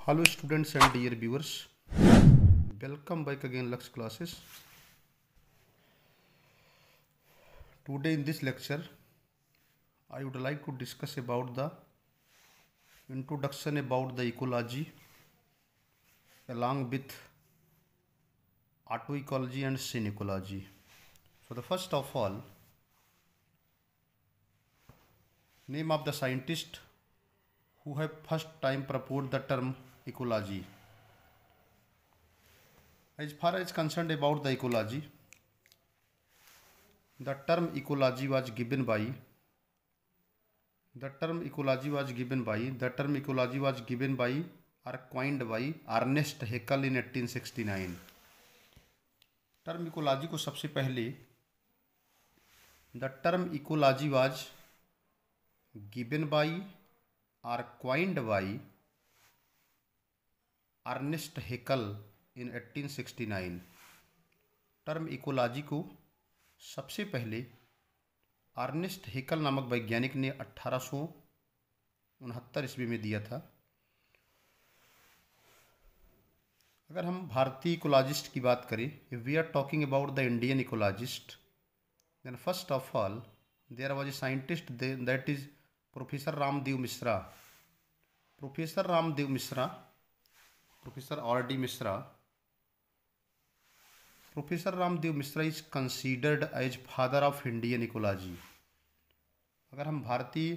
Hello students and dear viewers, welcome back again Lux classes. Today in this lecture I would like to discuss about the introduction about the ecology along with autoecology and synecology. So the first of all, name of the scientist who have first time proposed the term ecology. As far as concerned about the ecology, the term ecology was given by or coined by Ernest Haeckel in 1869. Term ecology को सबसे पहले the term ecology was given by और coined by Ernest Haeckel in 1869. Term ecology को सबसे पहले Ernest Haeckel नामक वैज्ञानिक ने 1869 ईस्वी में दिया था. अगर हम भारतीय इकोलॉजिस्ट की बात करें, if we are talking about the Indian ecologist, then first of all there was a scientist that is professor Ramdev Mishra. Professor Ramdev Mishra is considered as father of Indian ecology. अगर हम भारतीय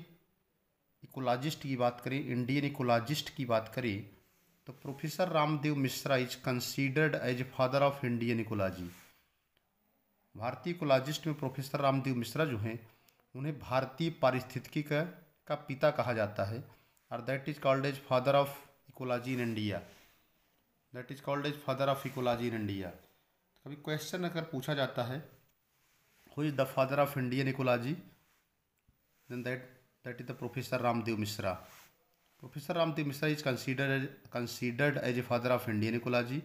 इकोलॉजिस्ट की बात करें, इंडियन इकोलॉजिस्ट की बात करें, तो professor Ramdev Mishra is considered as father of Indian ecology. भारतीय इकोलॉजिस्ट में प्रोफेसर रामदेव मिश्रा जो हैं, उन्हें भारतीय पारिस्थितिकी का पिता कहा जाता है और that is called as father of ecology in India. कभी क्वेश्चन अगर पूछा जाता है who is the father of Indian ecology, then that is the professor Ramdev Mishra. Professor Ramdev Mishra is considered as a father of Indian ecology,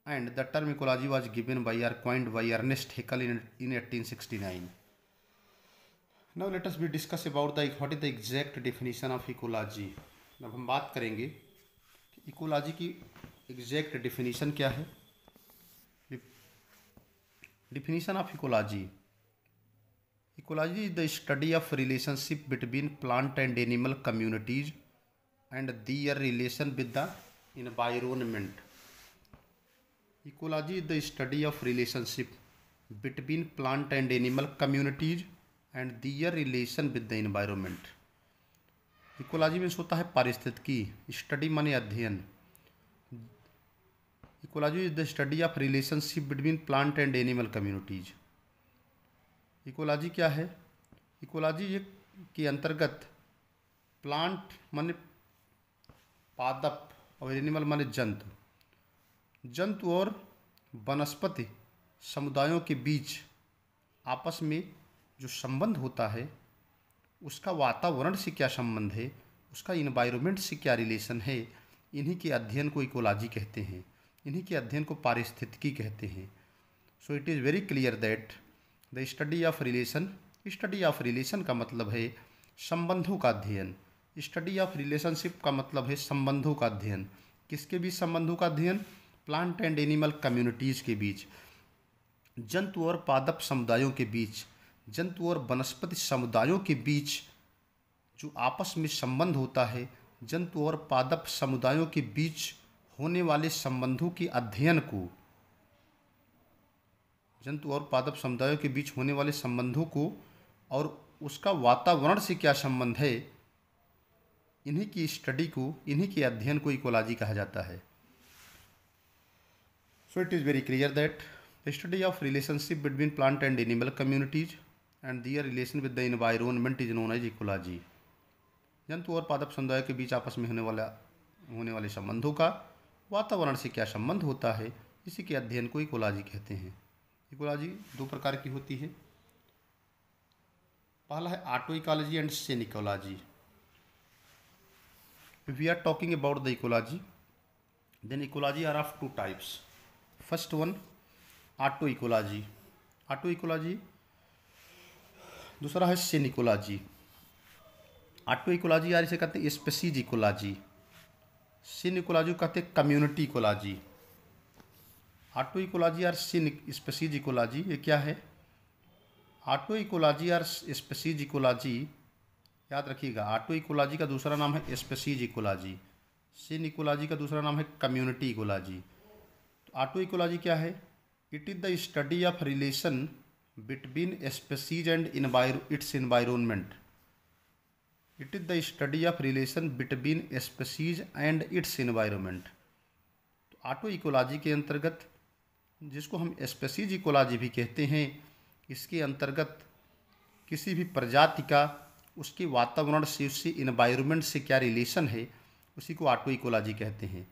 and the term ecology was given by or coined by Ernest Haeckel in 1869. Now let us discuss about what is the exact definition of ecology. अब हम बात करेंगे कि ecology की exact definition क्या है. Definition of ecology. Ecology is the study of relationship between plant and animal communities and their relation with the environment. Ecology is the study of relationship between plant and animal communities and their relation with the environment. Ecology में होता है पारिस्थितिकी. Study माने अध्ययन. Ecology is the study of relationship between plant and animal communities. Ecology क्या है? Ecology के अंतर्गत प्लांट माने पादप और एनिमल माने जंतु और वनस्पति समुदायों के बीच आपस में जो संबंध होता है, उसका वातावरण से क्या संबंध है, उसका इन्वायरमेंट से क्या रिलेशन है, इन्हीं के अध्ययन को इकोलॉजी कहते हैं. इन्हीं के अध्ययन को पारिस्थितिकी कहते हैं. सो it is very clear that the study of relation का मतलब है संबंधों का अध्ययन. स्टडी ऑफ रिलेशनशिप का मतलब है संबंधों का अध्ययन. किसके बीच संबंधों का अध्ययन? प्लांट एंड एनिमल कम्युनिटीज़ के बीच, जंतु और पादप समुदायों के बीच, जंतु और वनस्पति समुदायों के बीच जो आपस में संबंध होता है, जंतु और पादप समुदायों के बीच होने वाले संबंधों के अध्ययन को, जंतु और पादप समुदायों के बीच होने वाले संबंधों को और उसका वातावरण से क्या संबंध है, इन्हीं की स्टडी को, इन्हीं के अध्ययन को इकोलॉजी कहा जाता है. So it is very clear that the study of relationship between plant and animal communities and their relation with the environment is known as ecology. जंतु और पादप समुदाय के बीच आपस में होने वाले संबंधों का वातावरण से क्या संबंध होता है, इसी के अध्ययन को इकोलॉजी कहते हैं. इकोलॉजी दो प्रकार की होती है. पहला है autecology and synecology. If we are talking about the ecology, then ecology are of two types. First one autecology. दूसरा है सिनिकोलॉजी. ऑटोइकोलॉजी यार इसे कहते हैं स्पीशीज इकोलॉजी. सिन इकोलॉजी को कहते हैं कम्युनिटी इकोलॉजी। ऑटो इकोलॉजी और सिन स्पीशीज इकोलॉजी ये क्या है? ऑटो इकोलॉजी और स्पीशीज इकोलॉजी, याद रखिएगा, ऑटो इकोलॉजी का दूसरा नाम है स्पीशीज इकोलॉजी, सिन इकोलॉजी का दूसरा नाम है कम्युनिटी इकोलॉजी। तो ऑटो इकोलॉजी क्या है? It is the study of relation between species and it's environment. It is the study of relation between species and it's environment. तो ऑटो इकोलॉजी के अंतर्गत, जिसको हम स्पीशीज इकोलॉजी भी कहते हैं, इसके अंतर्गत किसी भी प्रजाति का उसके वातावरण से, उससे इन्वायरमेंट से क्या रिलेशन है, उसी को ऑटो इकोलॉजी कहते हैं।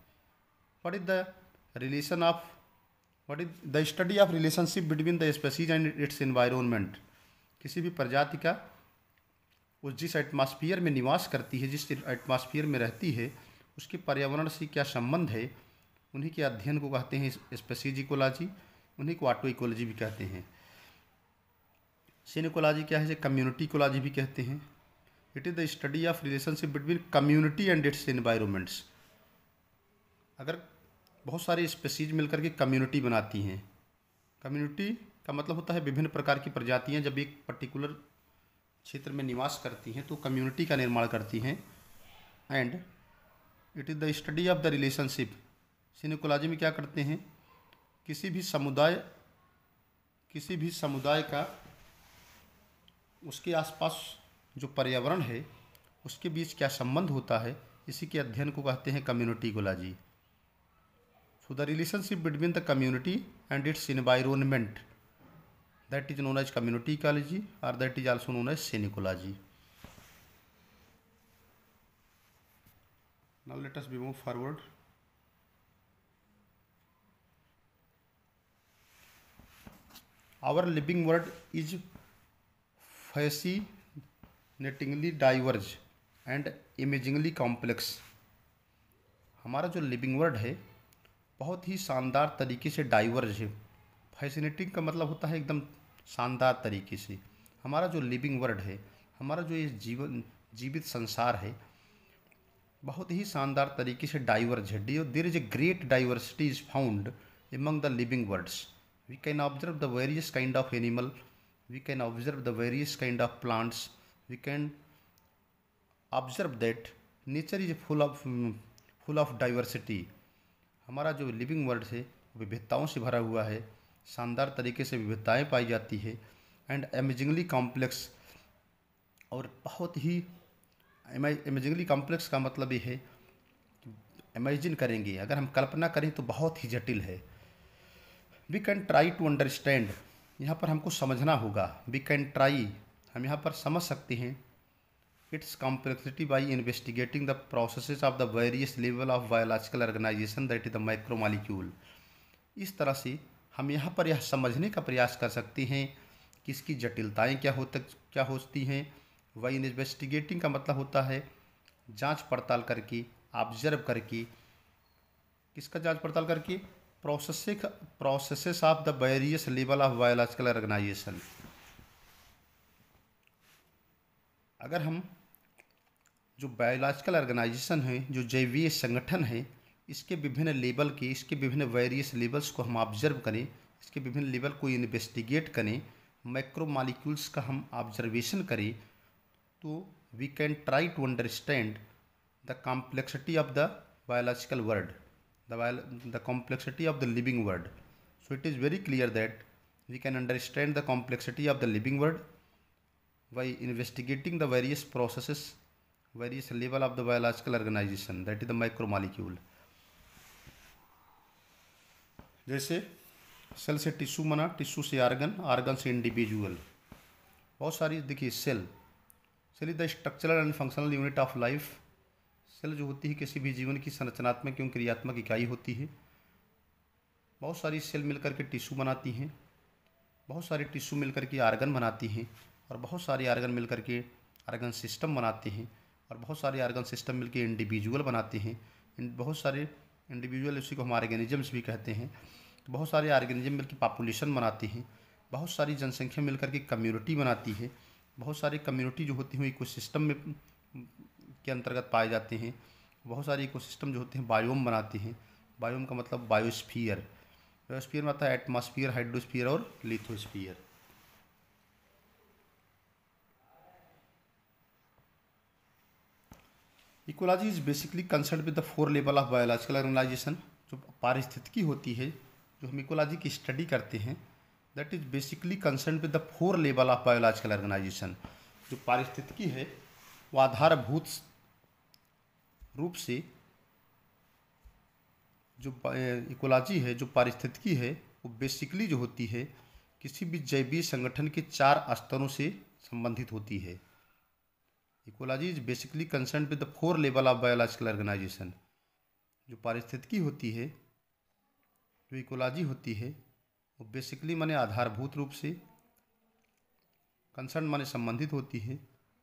What is the relation of, what is the study of relationship between the species and it's environment. किसी भी प्रजाति का वो जिस एटमॉस्फेयर में निवास करती है, जिस एटमॉस्फेयर में रहती है, उसके पर्यावरण से क्या संबंध है, उन्हीं के अध्ययन को कहते हैं स्पीशीज इकोलॉजी, उन्हीं को ऑटो इकोलॉजी भी कहते हैं। सिन इकोलॉजी क्या है? जैसे कम्युनिटी इकोलॉजी भी कहते हैं। It is the study of relationship between community and it's environments. अगर बहुत सारी स्पीशीज मिलकर के कम्युनिटी बनाती हैं, कम्युनिटी का मतलब होता है विभिन्न प्रकार की प्रजातियां जब एक पर्टिकुलर क्षेत्र में निवास करती हैं तो कम्युनिटी का निर्माण करती हैं। And it is the study of the relationship. Synecology में क्या करते हैं? किसी भी समुदाय का उसके आसपास जो पर्यावरण है उसके बीच क्या संबंध होता है, इसी के अध्ययन को कहते हैं community ecology. So the relationship between the community and it's environment, that is known as community ecology or that is also known as sin ecology. Now let us move forward. Our living world is fascinatingly diverse and amazingly complex. हमारा जो living word है बहुत ही शानदार तरीके से diverse है। Fascinating का मतलब होता है एकदम शानदार तरीके से। हमारा जो लिविंग वर्ड है, हमारा जो ये जीवित संसार है, बहुत ही शानदार तरीके से डाइवर्ज है। There is a great diversity is found among the living words. We can observe the various kind of animal, we can observe the various kind of plants, we can observe that nature is full of diversity. हमारा जो living word है विविधताओं से भरा हुआ है, शानदार तरीके से विविधताएं पाई जाती है। एंड अमेजिंगली कॉम्प्लेक्स, और बहुत ही अमेजिंगली कॉम्प्लेक्स का मतलब ये है कि इमेजिन करेंगे, अगर हम कल्पना करें तो बहुत ही जटिल है। We can try to understand, यहाँ पर हमको समझना होगा। वी कैन ट्राई, हम यहाँ पर समझ सकते हैं its complexity by investigating the processes of the various level of biological organisation that is the micromolecule. इस तरह से हम यहाँ पर यह समझने का प्रयास कर सकते हैं कि इसकी जटिलताएँ क्या होती हैं। वही इन्वेस्टिगेटिंग का मतलब होता है जांच पड़ताल करके, ऑब्जर्व करके। किसका जांच पड़ताल करके? Processes of the various level of biological organisation. अगर हम जो बायोलॉजिकल ऑर्गेनाइजेशन है, जो जैवीय संगठन है, इसके विभिन्न लेवल के, इसके विभिन्न वेरियस लेवल्स को हम ऑब्जर्व करें, इसके विभिन्न लेवल को इन्वेस्टिगेट करें, माइक्रो मॉलिक्यूल्स का हम ऑब्जर्वेशन करें, तो we can try to understand the complexity of the biological word, the complexity of the living word. So it is very clear that we can understand the complexity of the living word by investigating the various processes, various level of the biological organization, that is the micromolecule। जैसे cell से tissue बना, tissue से organ, organ से individual. बहुत सारी देखिए cell is the structural and functional unit of life. Cell जो होती है किसी भी जीवन की संरचनात्मक एवं क्रियात्मक इकाई होती है। बहुत सारी सेल मिलकर के टिश्यू बनाती हैं, बहुत सारी टिश्यू मिलकर के आर्गन बनाती हैं, और बहुत सारे आर्गन मिलकर के आर्गन सिस्टम बनाते हैं, और बहुत सारे आर्गन सिस्टम मिलकर इंडिविजुअल बनाते हैं। बहुत सारे इंडिविजुअल, उसी को हम ऑर्गेनिजम्स भी कहते हैं। तो बहुत सारे ऑर्गेनिज्म मिलकर पॉपुलेशन बनाते हैं, बहुत सारी जनसंख्या मिलकर के कम्युनिटी बनाती है। बहुत सारी कम्युनिटी जो होती हैं इकोसिस्टम में के अंतर्गत पाए जाते हैं। बहुत सारे इकोसिस्टम जो होते हैं बायोम बनाते हैं। बायोम का मतलब बायोस्फीयर। बायोस्फीयर में आता है एटमॉस्फेयर, हाइड्रोस्फीयर और lithosphere. Ecology is basically concern with the 4 level of biological organisation. जो पारिस्थितिकी होती है, जो हम इकोलॉजी की स्टडी करते हैं, that is basically concern with the 4 level of biological organisation. जो पारिस्थितिकी है वो आधारभूत रूप से, जो इकोलॉजी है, जो पारिस्थितिकी है, वो बेसिकली जो होती है किसी भी जैवीय संगठन के 4 स्तरों से संबंधित होती है। Ecology is basically concern with the 4 level of biological organisation. जो पारिस्थितिकी होती है, जो इकोलॉजी होती है, वो बेसिकली माने आधारभूत रूप से, कंसर्न माने संबंधित होती है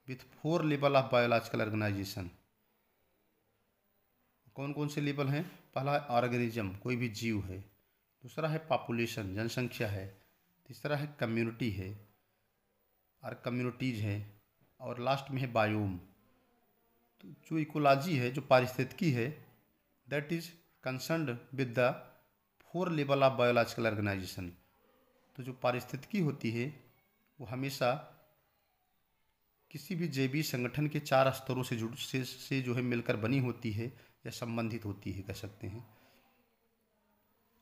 with 4 level of biological organisation. कौन कौन से लेवल हैं? पहला है ऑर्गेनिज्म, कोई भी जीव है। दूसरा है पॉपुलेशन, जनसंख्या है। तीसरा है कम्युनिटी है और कम्युनिटीज है। और लास्ट में है बायोम। तो जो इकोलॉजी है, जो पारिस्थितिकी है, that is concerned with the 4 level of biological organisation. तो जो पारिस्थितिकी होती है वो हमेशा किसी भी जैवीय संगठन के 4 स्तरों से जो है मिलकर बनी होती है या संबंधित होती है, कह सकते हैं।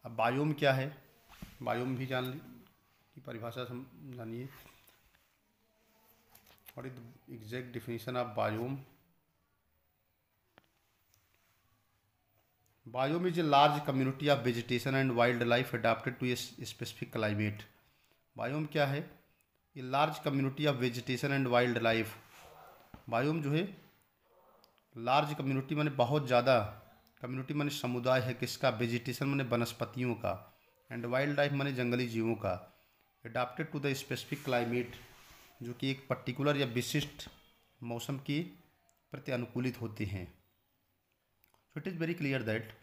अब बायोम क्या है? बायोम भी जान की परिभाषा जानिए। What is the exact definition of biome? Biome is a large community of vegetation and wild life adapted to a specific climate. Biome क्या है? ये large community of vegetation and wild life. Biome जो है large community माने बहुत ज़्यादा, community माने समुदाय है किसका? वेजिटेशन माने वनस्पतियों का, एंड वाइल्ड लाइफ माने जंगली जीवों का। Adapted to the specific climate, जो कि एक पर्टिकुलर या विशिष्ट मौसम के प्रति अनुकूलित होते हैं। सो it is very clear that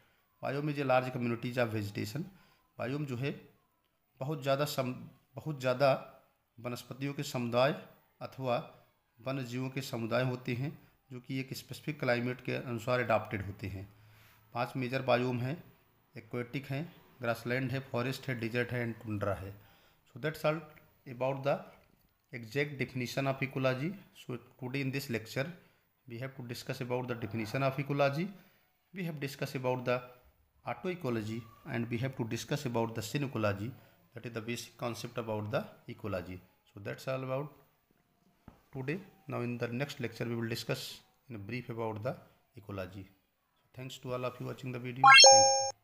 biome is a large communities of vegetation. Biome जो है बहुत ज़्यादा वनस्पतियों के समुदाय अथवा वन्य जीवों के समुदाय होते हैं, जो कि एक स्पेसिफिक क्लाइमेट के अनुसार अडाप्टेड होते हैं। 5 मेजर बायोम हैं। एक्वेटिक हैं, ग्रासलैंड है, फॉरेस्ट है, डिजर्ट है एंड टुंड्रा है। So that's all about the exact definition of ecology. So today in this lecture we have to discuss about the definition of ecology, we have discussed about the autoecology, and we have to discuss about the synecology, that is the basic concept about the ecology. So that's all about today. Now in the next lecture we will discuss in a brief about the ecology. So thanks to all of you watching the video. Thank you.